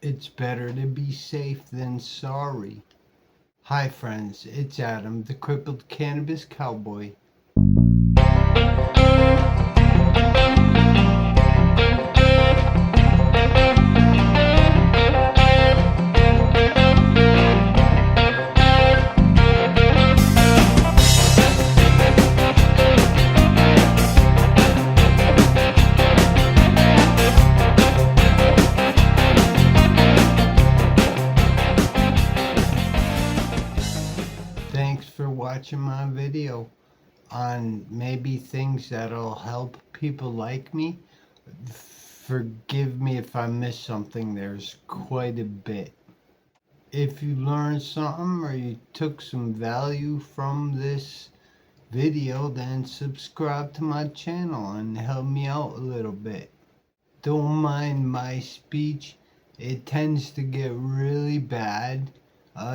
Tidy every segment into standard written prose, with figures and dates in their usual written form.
It's better to be safe than sorry. Hi, friends, it's Adam, the crippled cannabis cowboy. Thanks for watching my video on maybe things that'll help people like me. Forgive me if I missed something, there's quite a bit. If you learned something or you took some value from this video, then subscribe to my channel and help me out a little bit. Don't mind my speech, it tends to get really bad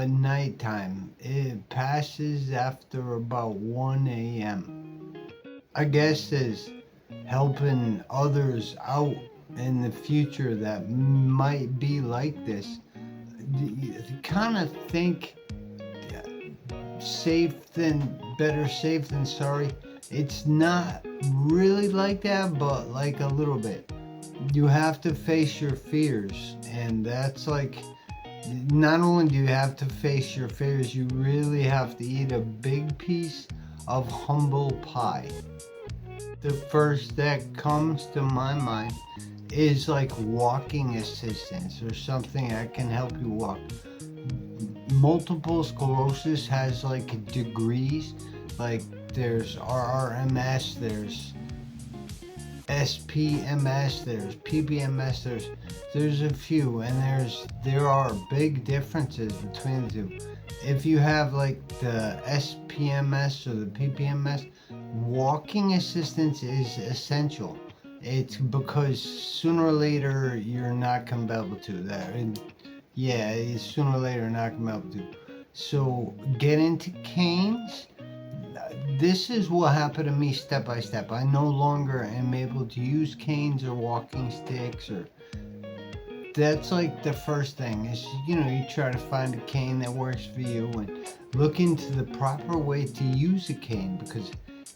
nighttime. It passes after about 1 a.m. I guess is helping others out in the future that might be like this. You kind of think better safe than sorry. It's not really like that, but like a little bit. You have to face your fears, and that's like, not only do you have to face your fears, you really have to eat a big piece of humble pie. The first that comes to my mind is like walking assistance or something that can help you walk. Multiple sclerosis has like degrees, like there's RRMS, there's SPMS, there's PPMS, there's a few, and there are big differences between the two. If you have like the SPMS or the PPMS, walking assistance is essential. It's because sooner or later you're not gonna be able to that. And yeah, sooner or later you're not gonna be able to. So get into canes. This is what happened to me step by step. I no longer am able to use canes or walking sticks, or that's like the first thing is, you try to find a cane that works for you and look into the proper way to use a cane, because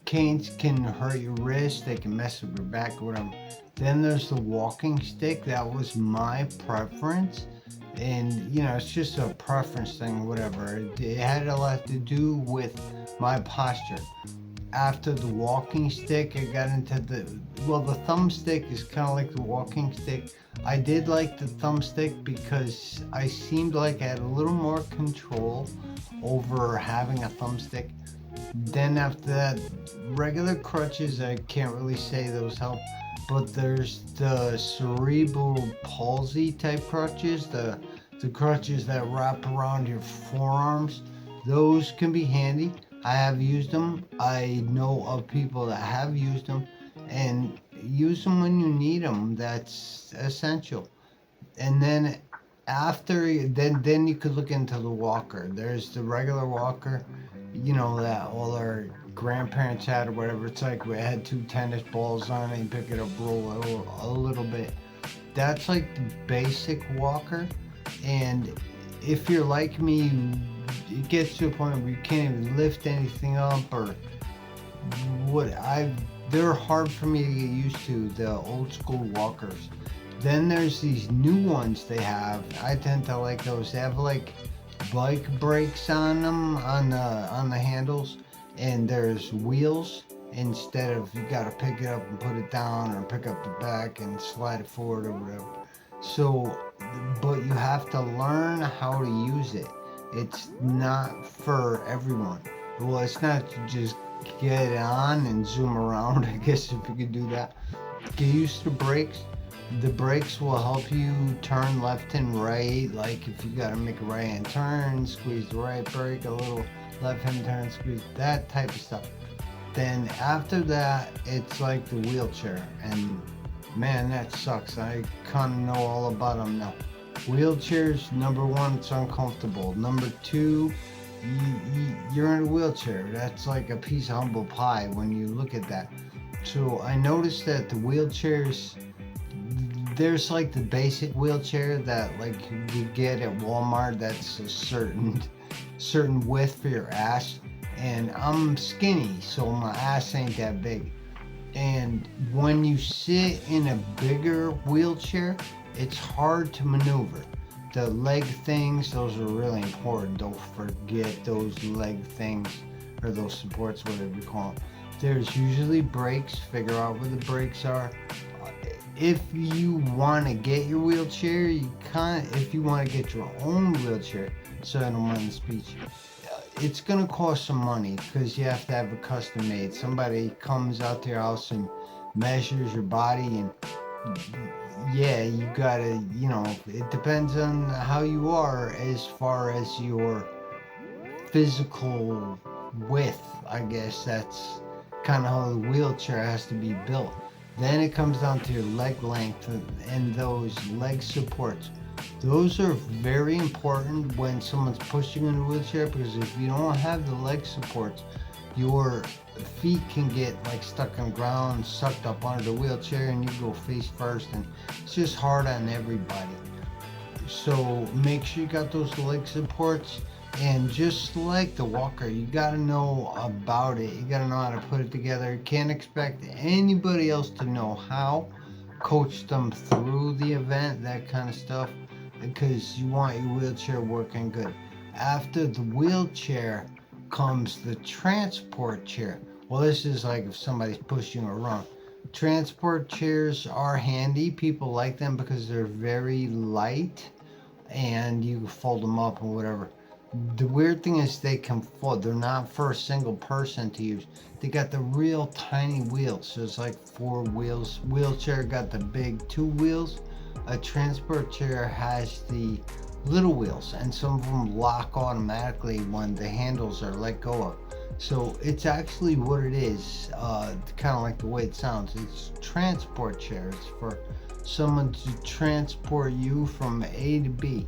canes can hurt your wrist, they can mess with your back or whatever. Then there's the walking stick. That was my preference, and it's just a preference thing, whatever. It had a lot to do with my posture. After the walking stick, I got into the thumbstick is kind of like the walking stick. I did like the thumbstick because I seemed like I had a little more control over having a thumbstick. Then after that, regular crutches, I can't really say those help, but there's the cerebral palsy type crutches, the crutches that wrap around your forearms. Those can be handy. I have used them. I know of people that have used them, and use them when you need them. That's essential. And then then you could look into the walker. There's the regular walker, that all our grandparents had or whatever. It's like we had two tennis balls on it. You pick it up, roll it a little bit. That's like the basic walker. And if you're like me, it gets to a point where you can't even lift anything up, or they're hard for me to get used to, the old school walkers. Then there's these new ones they have. I tend to like those. They have like bike brakes on them, on the handles, and there's wheels instead of, you gotta pick it up and put it down, or pick up the back and slide it forward or whatever. So, but you have to learn how to use it. It's not for everyone. Well, it's not to just get on and zoom around, I guess, if you could do that. Get used to brakes. The brakes will help you turn left and right. Like if you gotta make a right hand turn, squeeze the right brake, a little left hand turn, squeeze, that type of stuff. Then after that, it's like the wheelchair, and man, that sucks. I kind of know all about them now. Wheelchairs, number one, it's uncomfortable. Number two, you're in a wheelchair. That's like a piece of humble pie when you look at that. So I noticed that the wheelchairs, there's like the basic wheelchair that like you get at Walmart that's a certain width for your ass, and I'm skinny, so my ass ain't that big. And when you sit in a bigger wheelchair, it's hard to maneuver. The leg things, those are really important. Don't forget those leg things, or those supports, whatever you call them. There's usually brakes. Figure out where the brakes are. If you want to get your wheelchair, if you want to get your own wheelchair, so I don't mind the speech, it's gonna cost some money because you have to have it custom made. Somebody comes out to your house and measures your body, and yeah, you gotta, it depends on how you are as far as your physical width. I guess that's kind of how the wheelchair has to be built. Then it comes down to your leg length and those leg supports. Those are very important when someone's pushing in a wheelchair, because if you don't have the leg supports, your feet can get like stuck on the ground, sucked up under the wheelchair, and you go face first, and it's just hard on everybody. So make sure you got those leg supports. And just like the walker, you gotta know about it. You gotta know how to put it together. You can't expect anybody else to know how. Coach them through the event, that kind of stuff, because you want your wheelchair working good. After the wheelchair comes the transport chair. Well, this is like if somebody's pushing you around. Transport chairs are handy. People like them because they're very light and you can fold them up or whatever. The weird thing is they can fold. They're not for a single person to use. They got the real tiny wheels. So it's like 4 wheels. Wheelchair got the big 2 wheels. A transport chair has the little wheels, and some of them lock automatically when the handles are let go of. So it's actually what it is, kind of like the way it sounds. It's transport chairs for someone to transport you from A to B.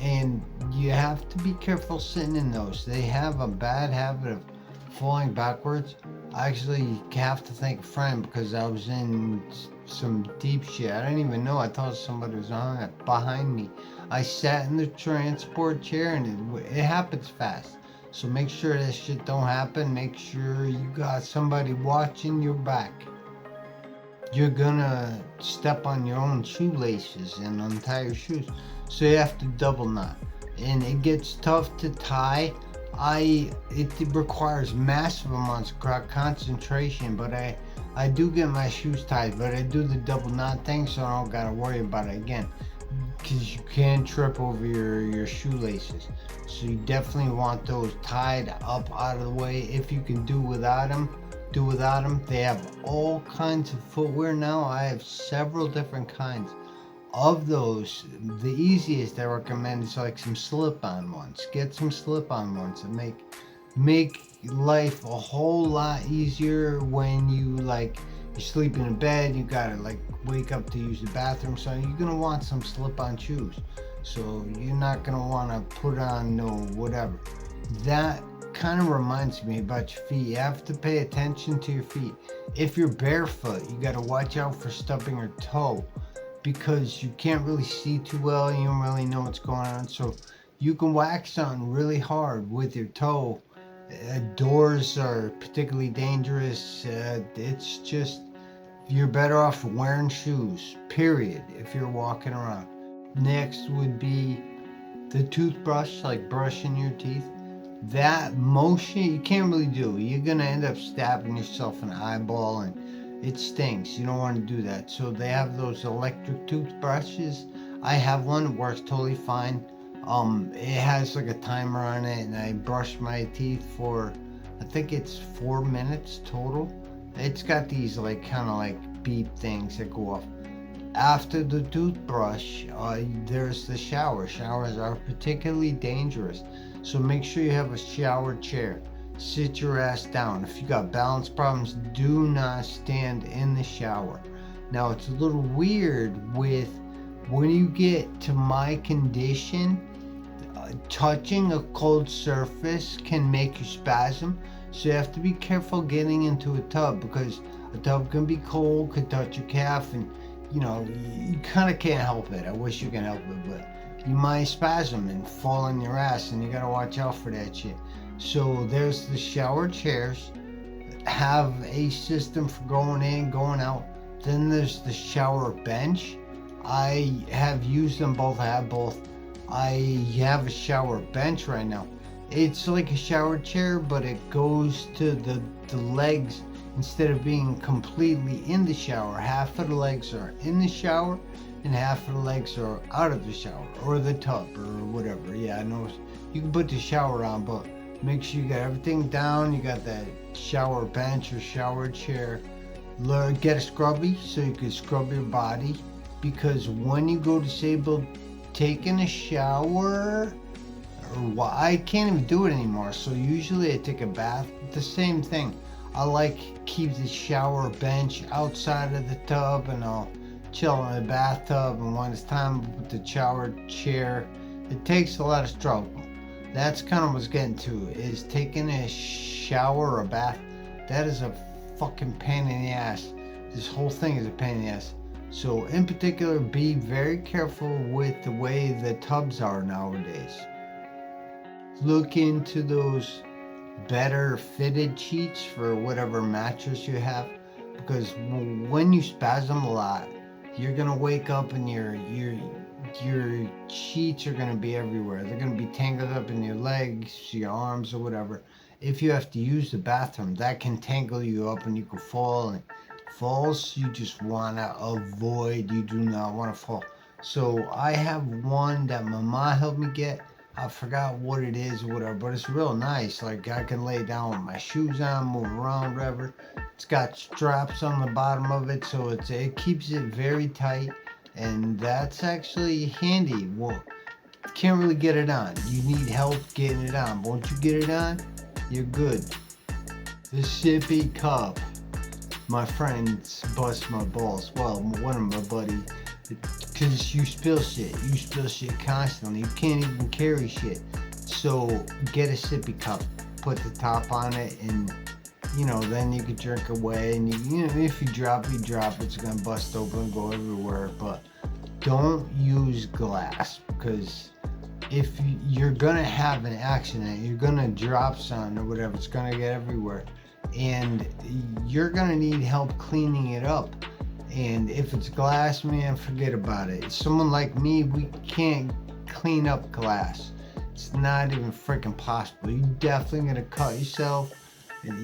And you have to be careful sitting in those. They have a bad habit of falling backwards. I actually have to thank a friend because I was in some deep shit. I didn't even know. I thought somebody was on it behind me. I sat in the transport chair, and it happens fast. So make sure that shit don't happen. Make sure you got somebody watching your back. You're gonna step on your own shoelaces and untie your shoes. So you have to double knot, and it gets tough to tie. It requires massive amounts of concentration, but I do get my shoes tied, but I do the double knot thing, so I don't gotta worry about it again, because you can trip over your shoelaces. So you definitely want those tied up out of the way. If you can do without them, do without them. They have all kinds of footwear now. I have several different kinds of those. The easiest I recommend is like some slip-on ones. Get some slip-on ones that make life a whole lot easier when you're sleeping in bed, you gotta wake up to use the bathroom. So you're gonna want some slip-on shoes. So you're not gonna want to put on no whatever. That kind of reminds me about your feet. You have to pay attention to your feet. If you're barefoot, you gotta watch out for stubbing your toe, because you can't really see too well and you don't really know what's going on. So you can whack something really hard with your toe. Doors are particularly dangerous. It's just, you're better off wearing shoes, period, if you're walking around. Next would be the toothbrush, like brushing your teeth. That motion you can't really do. You're gonna end up stabbing yourself in the eyeball, and it stinks. You don't want to do that. So they have those electric toothbrushes. I have one, it works totally fine. It has like a timer on it, and I brush my teeth for, I think it's 4 minutes total. It's got these kind of beep things that go off. After the toothbrush, there's the shower. Showers are particularly dangerous, so make sure you have a shower chair. Sit your ass down. If you got balance problems, do not stand in the shower. Now, it's a little weird with when you get to my condition, touching a cold surface can make you spasm. So you have to be careful getting into a tub, because a tub can be cold, could touch your calf, and you know, you kind of can't help it. I wish you can help it, but you might spasm and fall on your ass, and you gotta watch out for that shit. So there's the shower chairs, have a system for going in, going out. Then there's the shower bench. I have used them both. I have both. I have a shower bench right now. It's like a shower chair, but it goes to the legs. Instead of being completely in the shower, half of the legs are in the shower and half of the legs are out of the shower or the tub or whatever. Yeah, I know you can put the shower on, but make sure you got everything down. You got that shower bench or shower chair. Get a scrubby so you can scrub your body, because when you go disabled, taking a shower, or I can't even do it anymore. So usually I take a bath. The same thing. I like keep the shower bench outside of the tub, and I'll chill in the bathtub. And when it's time to put the shower chair, it takes a lot of struggle. That's kind of what's getting to, is taking a shower or a bath. That is a fucking pain in the ass. This whole thing is a pain in the ass. So in particular, be very careful with the way the tubs are nowadays. Look into those better fitted sheets for whatever mattress you have, because when you spasm a lot, you're gonna wake up and your sheets are gonna be everywhere. They're gonna be tangled up in your legs, your arms, or whatever. If you have to use the bathroom, that can tangle you up and you can fall. And falls you just wanna avoid. You do not want to fall. So I have one that my mom helped me get. I forgot what it is or whatever, but it's real nice. Like, I can lay down with my shoes on, move around, whatever. It's got straps on the bottom of it, so it keeps it very tight, and that's actually handy. Well, can't really get it on. You need help getting it on. But once you get it on, you're good. The sippy cup. My friends bust my balls. Well, one of my buddies. Because you spill shit. You spill shit constantly. You can't even carry shit. So get a sippy cup. Put the top on it, and then you can drink away. And if you drop, it's gonna bust open and go everywhere. But don't use glass, because if you're gonna have an accident, you're gonna drop something or whatever. It's gonna get everywhere, and you're gonna need help cleaning it up. And if it's glass, man, forget about it. Someone like me, we can't clean up glass. It's not even freaking possible. You're definitely gonna cut yourself.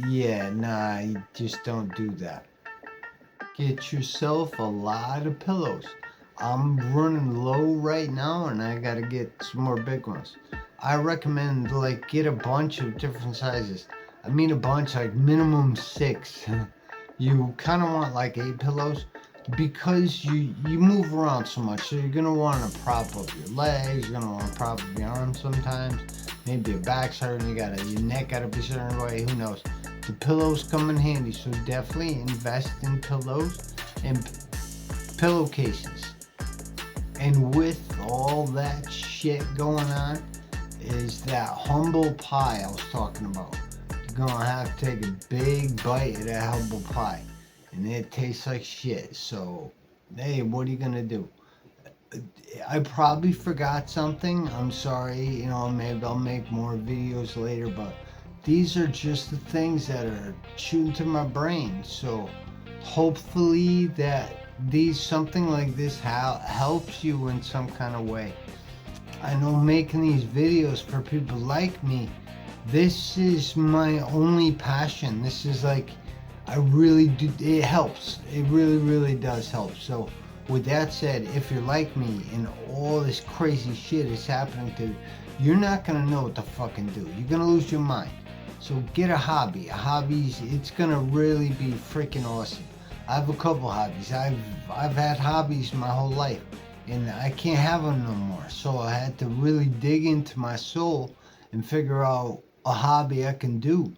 Yeah, nah, you just don't do that. Get yourself a lot of pillows. I'm running low right now, and I gotta get some more big ones. I recommend, get a bunch of different sizes. I mean a bunch, like minimum 6. You kind of want 8 pillows, because you move around so much, so you're gonna want to prop up your legs, you're gonna want to prop up your arms sometimes, maybe your back's hurting, your neck gotta be a certain way, who knows. The pillows come in handy, so definitely invest in pillows and pillowcases. And with all that shit going on, is that humble pie I was talking about. You're gonna have to take a big bite of that humble pie, and it tastes like shit. So, hey, what are you gonna do? I probably forgot something. I'm sorry. Maybe I'll make more videos later, but these are just the things that are shooting to my brain. So, hopefully that something like this helps you in some kind of way. I know making these videos for people like me, this is my only passion. This is I really do, it helps. It really, really does help. So with that said, if you're like me and all this crazy shit is happening to you, you're not gonna know what to fucking do. You're gonna lose your mind. So get a hobby. It's gonna really be freaking awesome. I have a couple hobbies. I've had hobbies my whole life, and I can't have them no more. So I had to really dig into my soul and figure out a hobby I can do.